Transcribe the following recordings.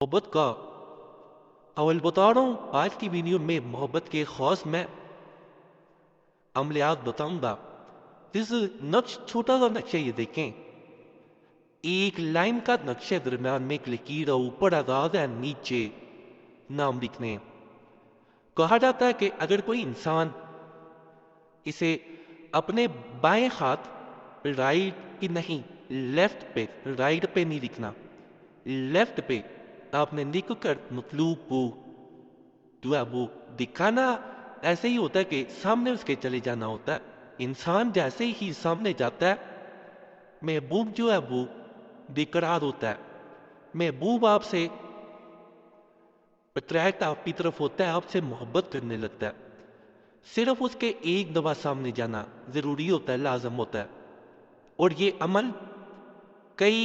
मोहब्बत का अव्वल बता रहा हूँ। आज की वीडियो में मोहब्बत के खास मैं अमलियात बताऊंगा। इस नक्श छोटा सा नक्शा ये देखें। एक लाइन का नक्शे दरम्यान में एक लकीर और ऊपर आजाद है, नीचे नाम लिखने। कहा जाता है कि अगर कोई इंसान इसे अपने बाएं हाथ राइट की नहीं लेफ्ट पे राइट पे नहीं लिखना, लेफ्ट पे आपने लिख कर मतलूब को जो है वो दिखाना ऐसे ही होता है कि सामने उसके चले जाना होता है। इंसान जैसे ही सामने जाता है, महबूब जो है वो बेकरार होता है। महबूब आपसे अट्रैक्ट आपकी तरफ होता है, आपसे मोहब्बत करने लगता है। सिर्फ उसके एक दफा सामने जाना जरूरी होता है, लाजम होता है। और ये अमल कई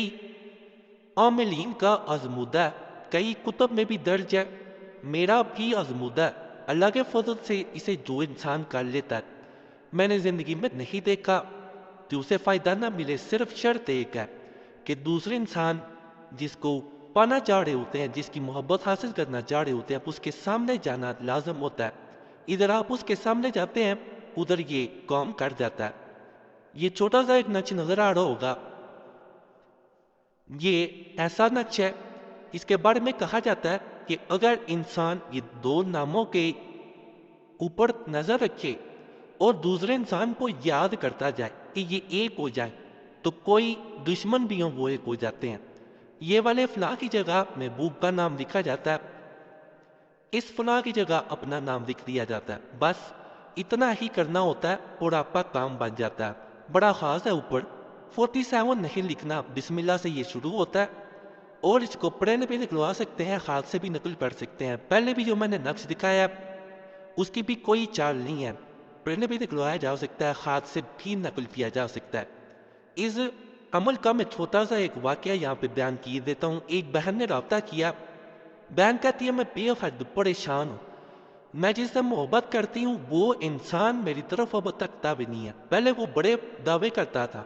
आमिलीन का आजमूदा है, कई कुतब में भी दर्ज है, मेरा भी आजमूदा है। अल्लाह के फजल से इसे जो इंसान कर लेता है, मैंने जिंदगी में नहीं देखा कि उसे फायदा ना मिले। सिर्फ शर्त एक है कि दूसरे इंसान जिसको पाना चाह रहे होते हैं, जिसकी मोहब्बत हासिल करना चाह रहे होते हैं, आप उसके सामने जाना लाजम होता है। इधर आप उसके सामने जाते हैं, उधर ये काम कर जाता है। ये छोटा सा एक नक्श नजर आ रहा होगा, ये ऐसा नक्श है। इसके बारे में कहा जाता है कि अगर इंसान ये दो नामों के ऊपर नजर रखे और दूसरे इंसान को याद करता जाए कि ये एक हो जाए, तो कोई दुश्मन भी हो वो एक हो जाते हैं। ये वाले फलां की जगह महबूब का नाम लिखा जाता है, इस फलां की जगह अपना नाम लिख दिया जाता है। बस इतना ही करना होता है और आपका काम बन जाता है। बड़ा खास है, ऊपर 47 नहीं लिखना, बिस्मिल्लाह से ये शुरू होता है। और इसको प्रिंट भी निकलवा सकते हैं, हाथ से भी नकल कर सकते हैं। पहले भी जो मैंने नक्श दिखाया उसकी भी कोई चाल नहीं है, प्रिंट भी निकलवाया जा सकता है, हाथ से भी नकल किया जा सकता है। इस अमल का मैं छोटा सा एक वाकया यहाँ पे बयान किए देता हूँ। एक बहन ने रब्ता किया, बहन कहती है मैं बेहद परेशान हूँ, मैं जिससे मोहब्बत करती हूँ वो इंसान मेरी तरफ अब तकता भी नहीं है। पहले वो बड़े दावे करता था,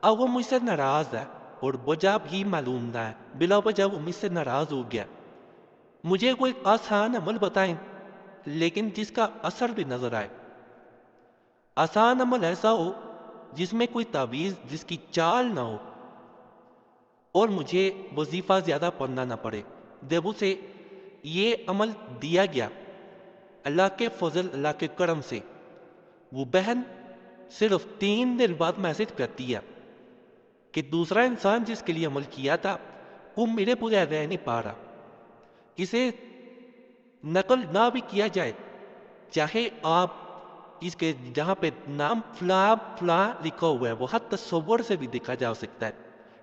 अब वो मुझसे नाराज है और वजह भी मालूम ना है, बिला वजह वो मुझसे नाराज हो गया। मुझे कोई आसान अमल बताएं लेकिन जिसका असर भी नजर आए। आसान अमल ऐसा हो जिसमें कोई तावीज जिसकी चाल ना हो और मुझे वजीफा ज्यादा पढ़ना ना पड़े। जब उसे ये अमल दिया गया अल्लाह के फजल अल्लाह के करम से, वो बहन सिर्फ 3 दिन बाद मैसेज करती है कि दूसरा इंसान जिसके लिए अमल किया था वो मेरे पूरे रह नहीं पा रहा। इसे नकल ना भी किया जाए, चाहे आप इसके जहां पे नाम फला फला लिखा हुआ है वहां तस्वर से भी देखा जा सकता है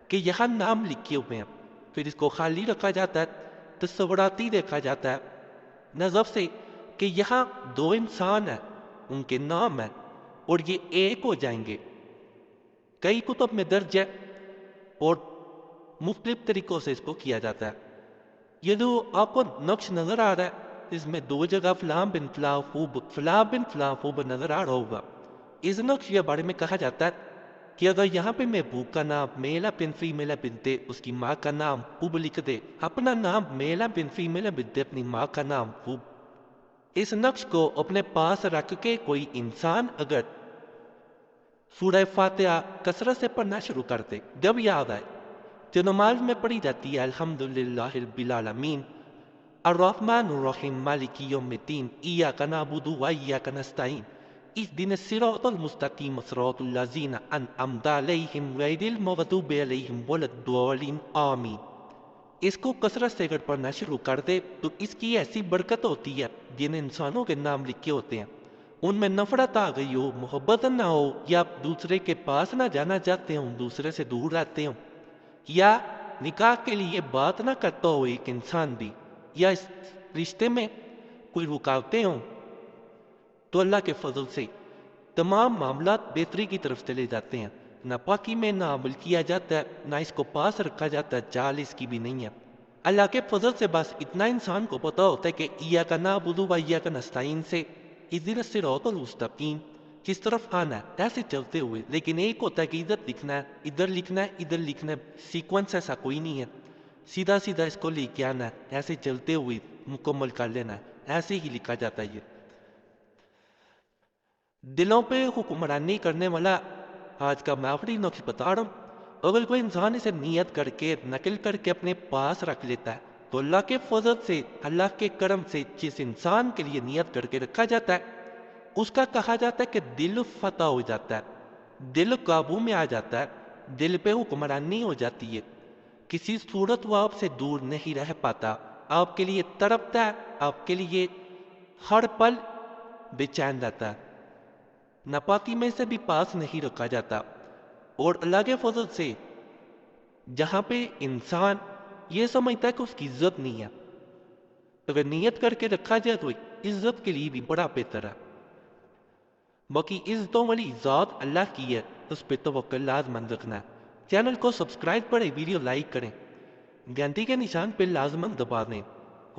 कि यहाँ नाम लिखे हुए हैं, फिर इसको खाली रखा जाता है, तस्वराती देखा जाता है नजर से कि यहाँ दो इंसान हैं, उनके नाम है और ये एक हो जाएंगे। कई कुतुब में दर्ज है और मुख्तलिफ तरीकों से इसको किया जाता है। ये जो आपको नक्श नजर आ रहा है इसमें दो जगह फलां बिन फलाफूब नजर आ रहा होगा। इस नक्श के बारे में कहा जाता है कि अगर यहाँ पे महबूब का नाम मेला बिन फीमेला बिनते उसकी माँ का नाम खूब लिख दे, अपना नाम मेला बिन फीमेला बिनते अपनी माँ का नाम खूब, इस नक्श को अपने पास रख के कोई इंसान अगर सूरह फातिहा कसरत से पढ़ना शुरू कर दे, जब याद आए जो नमाज में पढ़ी जाती है अल्हम्दुलिल्लाहि रब्बिल आलमीन अर्रहमानिर रहीम मालिकी यौमिद्दीन इय्याका नअबुदु व इय्याका नस्तईन इहदिनस सिरातल मुस्तकीम सिरातल लज़ीना अनअमता अलैहिम गैरिल मग़दूबि अलैहिम वलद्दॉलिन आमीन। इसको कसरत से अगर पढ़ना शुरू कर दे तो इसकी ऐसी बरकत होती है, जिन इंसानों के नाम लिखे होते हैं उनमें नफरत आ गई हो, मोहब्बत ना हो, या आप दूसरे के पास ना जाना चाहते हो, दूसरे से दूर रहते हो, या निकाह के लिए बात ना करता हो एक इंसान भी, या इस रिश्ते में कोई रुकावटें हों, तो अल्लाह के फजल से तमाम मामला बेहतरी की तरफ चले जाते हैं। नापाकी में ना अमल किया जाता है, ना इसको पास रखा जाता है, चाल इसकी भी नहीं है। अल्लाह के फजल से बस इतना इंसान को पता होता है कि इय्याका नअबुदु व इय्याका नस्तईन से इहदिनस सिरातल मुस्तकीम किस तरफ आना है, ऐसे चलते हुए। लेकिन एक होता है कि इधर लिखना है, इधर लिखना है, इधर लिखना है, सीक्वेंस ऐसा कोई नहीं है। سیدھا سیدھا اس کو لے کے آنا ہے، ایسے چلتے ہوئے مکمل کر لینا ہے، ایسے ہی لکھا جاتا ہے۔ یہ دلوں پہ حکمرانی کرنے والا آج کا میں آخری نقش بتا رہا ہوں۔ اگر کوئی انسان اسے نیت کر کے نقل کر کے اپنے پاس رکھ لیتا ہے تو اللہ کے فضل سے، اللہ کے کرم سے جس انسان کے لیے نیت کر کے رکھا جاتا ہے اس کا کہا جاتا ہے کہ دل فتح ہو جاتا ہے، دل قابو میں آ جاتا ہے، دل پہ حکمرانی ہو جاتی ہے، کسی صورت وہ آپ سے دور نہیں رہ پاتا، آپ کے لیے تڑپتا ہے، آپ کے لیے ہر پل بے چین رہتا ہے، ناپاکی میں سے بھی پاس نہیں رکھا جاتا۔ اور اللہ کے فضل سے جہاں پہ انسان یہ سمجھتا ہے کہ اس کی عزت نہیں ہے، اگر نیت کر کے رکھا جائے تو عزت کے لیے بھی بڑا بہتر ہے۔ باقی عزتوں والی ذات اللہ کی ہے، اس پہ توکل لازمن رکھنا ہے۔ چینل کو سبسکرائب کریں، ویڈیو لائک کریں، گھنٹی کے نشان پہ لازمن دبا دیں،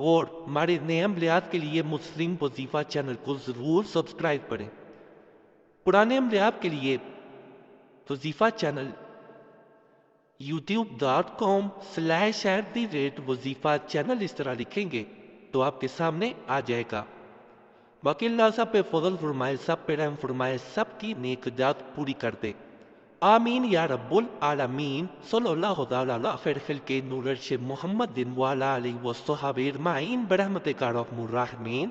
اور ہمارے نئے عملیات کے لیے مسلم وظیفہ چینل کو ضرور سبسکرائب کریں۔ پرانے عملیات کے لیے وظیفہ چینل youtube.com/@وظیفہ چینل اس طرح لکھیں گے تو آپ کے سامنے آ جائے گا۔ باقی اللہ سب پہ فضل فرمائے، سب پہ رحم فرمائے، سب کی نیک جات پوری کر دے، آمین یا رب العالمین۔ صلی اللہ تعالی علی خیر خلق نور عرش محمد وعلی آلہ وصحبہ اجمعین برحمتک یا ارحم الراحمین۔